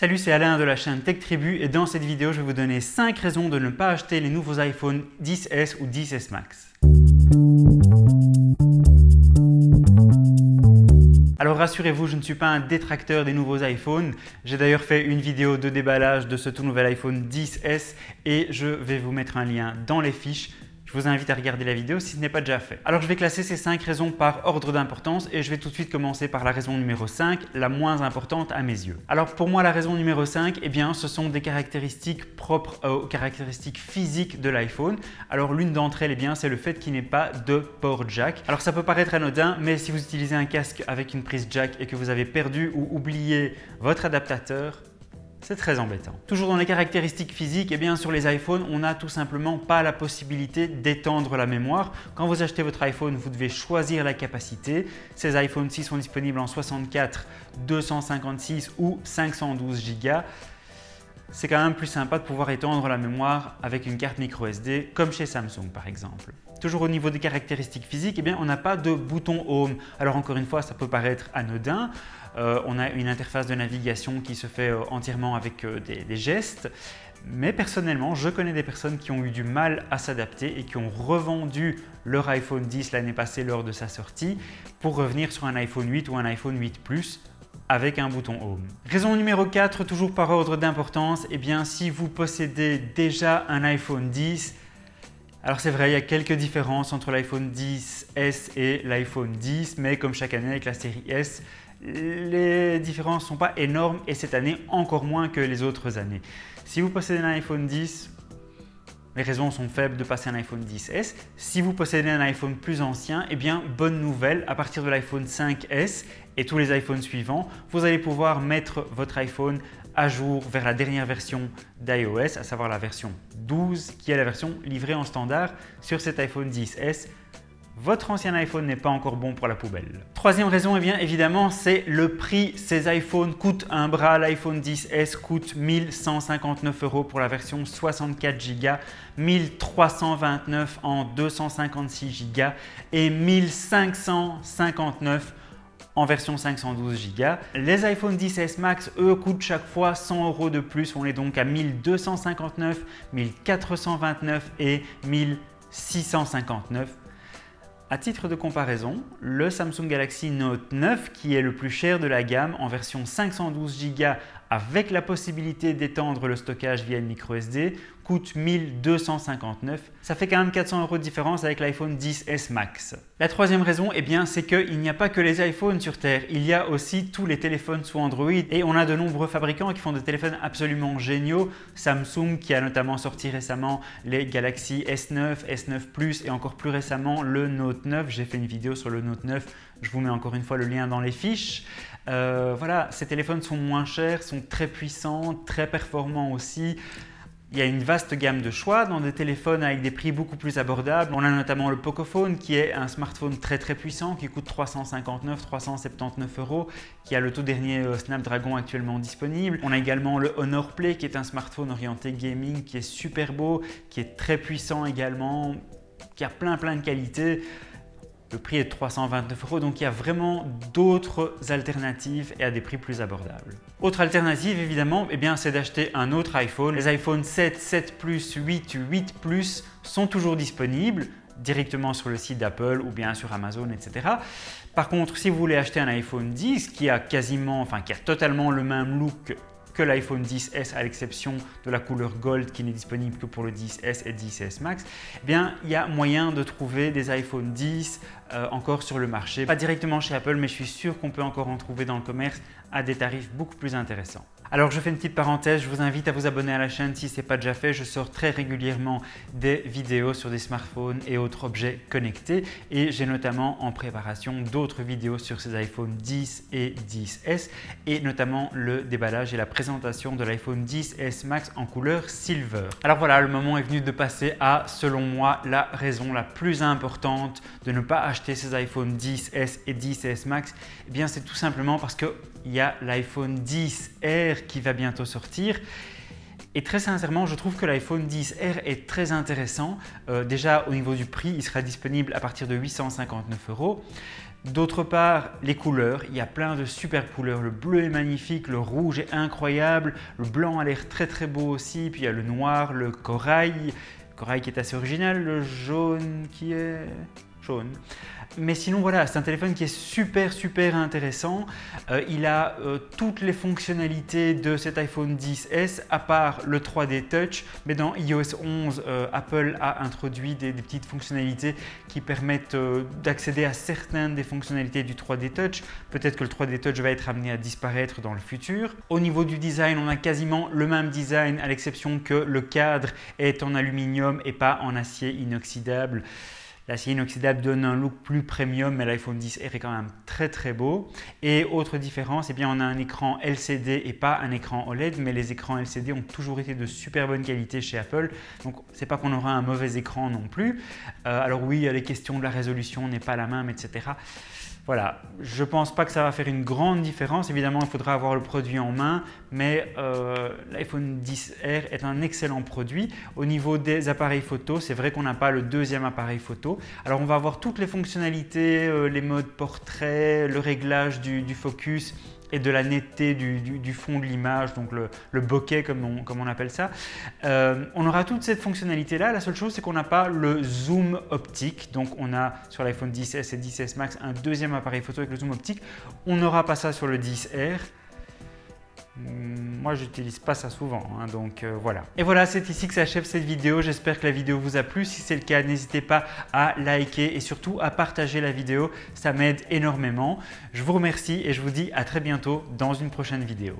Salut, c'est Alain de la chaîne Tech Tribu et dans cette vidéo, je vais vous donner 5 raisons de ne pas acheter les nouveaux iPhone XS ou XS Max. Alors rassurez-vous, je ne suis pas un détracteur des nouveaux iPhones. J'ai d'ailleurs fait une vidéo de déballage de ce tout nouvel iPhone XS et je vais vous mettre un lien dans les fiches. Je vous invite à regarder la vidéo si ce n'est pas déjà fait. Alors je vais classer ces 5 raisons par ordre d'importance et je vais tout de suite commencer par la raison numéro 5, la moins importante à mes yeux. Alors pour moi la raison numéro 5, eh bien, ce sont des caractéristiques propres aux caractéristiques physiques de l'iPhone. Alors l'une d'entre elles, eh bien, c'est le fait qu'il n'ait pas de port jack. Alors ça peut paraître anodin, mais si vous utilisez un casque avec une prise jack et que vous avez perdu ou oublié votre adaptateur, c'est très embêtant. Toujours dans les caractéristiques physiques, eh bien, sur les iPhones, on n'a tout simplement pas la possibilité d'étendre la mémoire. Quand vous achetez votre iPhone, vous devez choisir la capacité. Ces iPhone-ci sont disponibles en 64, 256 ou 512 Go. C'est quand même plus sympa de pouvoir étendre la mémoire avec une carte micro SD comme chez Samsung par exemple. Toujours au niveau des caractéristiques physiques, eh bien, on n'a pas de bouton Home. Alors encore une fois, ça peut paraître anodin. On a une interface de navigation qui se fait entièrement avec des gestes. Mais personnellement, je connais des personnes qui ont eu du mal à s'adapter et qui ont revendu leur iPhone X l'année passée lors de sa sortie pour revenir sur un iPhone 8 ou un iPhone 8 Plus avec un bouton Home. Raison numéro 4, toujours par ordre d'importance, eh bien, si vous possédez déjà un iPhone X, alors c'est vrai, il y a quelques différences entre l'iPhone XS et l'iPhone X, mais comme chaque année avec la série S, les différences ne sont pas énormes et cette année encore moins que les autres années. Si vous possédez un iPhone X, les raisons sont faibles de passer un iPhone XS. Si vous possédez un iPhone plus ancien, eh bien bonne nouvelle, à partir de l'iPhone 5S et tous les iPhones suivants, vous allez pouvoir mettre votre iPhone à jour vers la dernière version d'iOS, à savoir la version 12 qui est la version livrée en standard sur cet iPhone XS. Votre ancien iPhone n'est pas encore bon pour la poubelle. Troisième raison, eh bien, évidemment, c'est le prix. Ces iPhones coûtent un bras. L'iPhone XS coûte 1159 € pour la version 64 Go, 1329 en 256 Go et 1559 en version 512 Go. Les iPhone XS Max, eux, coûtent chaque fois 100 € de plus. On est donc à 1259, 1429 et 1659. À titre de comparaison, le Samsung Galaxy Note 9, qui est le plus cher de la gamme en version 512 Go avec la possibilité d'étendre le stockage via une micro SD, coûte 1259. Ça fait quand même 400 € de différence avec l'iPhone XS Max. La troisième raison, eh bien, c'est qu'il n'y a pas que les iPhones sur Terre, il y a aussi tous les téléphones sous Android et on a de nombreux fabricants qui font des téléphones absolument géniaux. Samsung qui a notamment sorti récemment les Galaxy S9, S9 Plus et encore plus récemment le Note 9. J'ai fait une vidéo sur le Note 9, je vous mets encore une fois le lien dans les fiches. Voilà, ces téléphones sont moins chers, sont très puissants, très performants aussi. Il y a une vaste gamme de choix dans des téléphones avec des prix beaucoup plus abordables. On a notamment le Pocophone qui est un smartphone très puissant qui coûte 379 €, qui a le tout dernier Snapdragon actuellement disponible. On a également le Honor Play qui est un smartphone orienté gaming qui est super beau, qui est très puissant également, qui a plein de qualités. Le prix est de 329 €, donc il y a vraiment d'autres alternatives et à des prix plus abordables. Autre alternative, évidemment, eh bien, c'est d'acheter un autre iPhone. Les iPhone 7, 7 Plus, 8, 8 Plus sont toujours disponibles directement sur le site d'Apple ou bien sur Amazon, etc. Par contre, si vous voulez acheter un iPhone 10 qui a totalement le même look que l'iPhone XS à l'exception de la couleur Gold qui n'est disponible que pour le XS et XS Max, eh bien, il y a moyen de trouver des iPhone 10 encore sur le marché. Pas directement chez Apple, mais je suis sûr qu'on peut encore en trouver dans le commerce à des tarifs beaucoup plus intéressants. Alors je fais une petite parenthèse, je vous invite à vous abonner à la chaîne si ce n'est pas déjà fait. Je sors très régulièrement des vidéos sur des smartphones et autres objets connectés et j'ai notamment en préparation d'autres vidéos sur ces iPhone 10 et 10S et notamment le déballage et la présentation de l'iPhone 10S Max en couleur Silver. Alors voilà, le moment est venu de passer à, selon moi, la raison la plus importante de ne pas acheter ces iPhone 10S et 10S Max. Eh bien, c'est tout simplement parce qu'il y a l'iPhone 10R qui va bientôt sortir. Et très sincèrement, je trouve que l'iPhone 10R est très intéressant. Déjà, au niveau du prix, il sera disponible à partir de 859 €. D'autre part, les couleurs, il y a plein de super couleurs. Le bleu est magnifique, le rouge est incroyable, le blanc a l'air très beau aussi, puis il y a le noir, le corail qui est assez original, le jaune qui est jaune. Mais sinon voilà, c'est un téléphone qui est super intéressant. Il a toutes les fonctionnalités de cet iPhone XS à part le 3D Touch, mais dans iOS 11, Apple a introduit des petites fonctionnalités qui permettent d'accéder à certaines des fonctionnalités du 3D Touch. Peut-être que le 3D Touch va être amené à disparaître dans le futur. Au niveau du design, on a quasiment le même design à l'exception que le cadre est en aluminium et pas en acier inoxydable. L'acier inoxydable donne un look plus premium, mais l'iPhone XR est quand même très beau. Et autre différence, eh bien, on a un écran LCD et pas un écran OLED, mais les écrans LCD ont toujours été de super bonne qualité chez Apple. Donc, c'est pas qu'on aura un mauvais écran non plus. Alors oui, il y a les questions de la résolution n'est pas la même, etc. Voilà, je ne pense pas que ça va faire une grande différence. Évidemment, il faudra avoir le produit en main, mais l'iPhone XR est un excellent produit. Au niveau des appareils photo, c'est vrai qu'on n'a pas le deuxième appareil photo. Alors, on va avoir toutes les fonctionnalités, les modes portrait, le réglage du focus et de la netteté du fond de l'image, donc le bokeh comme on appelle ça. On aura toute cette fonctionnalité-là. La seule chose, c'est qu'on n'a pas le zoom optique. Donc, on a sur l'iPhone XS et XS Max un deuxième appareil photo avec le zoom optique. On n'aura pas ça sur le XR. Moi, j'utilise pas ça souvent, hein, donc voilà. Et voilà, c'est ici que s'achève cette vidéo. J'espère que la vidéo vous a plu. Si c'est le cas, n'hésitez pas à liker et surtout à partager la vidéo. Ça m'aide énormément. Je vous remercie et je vous dis à très bientôt dans une prochaine vidéo.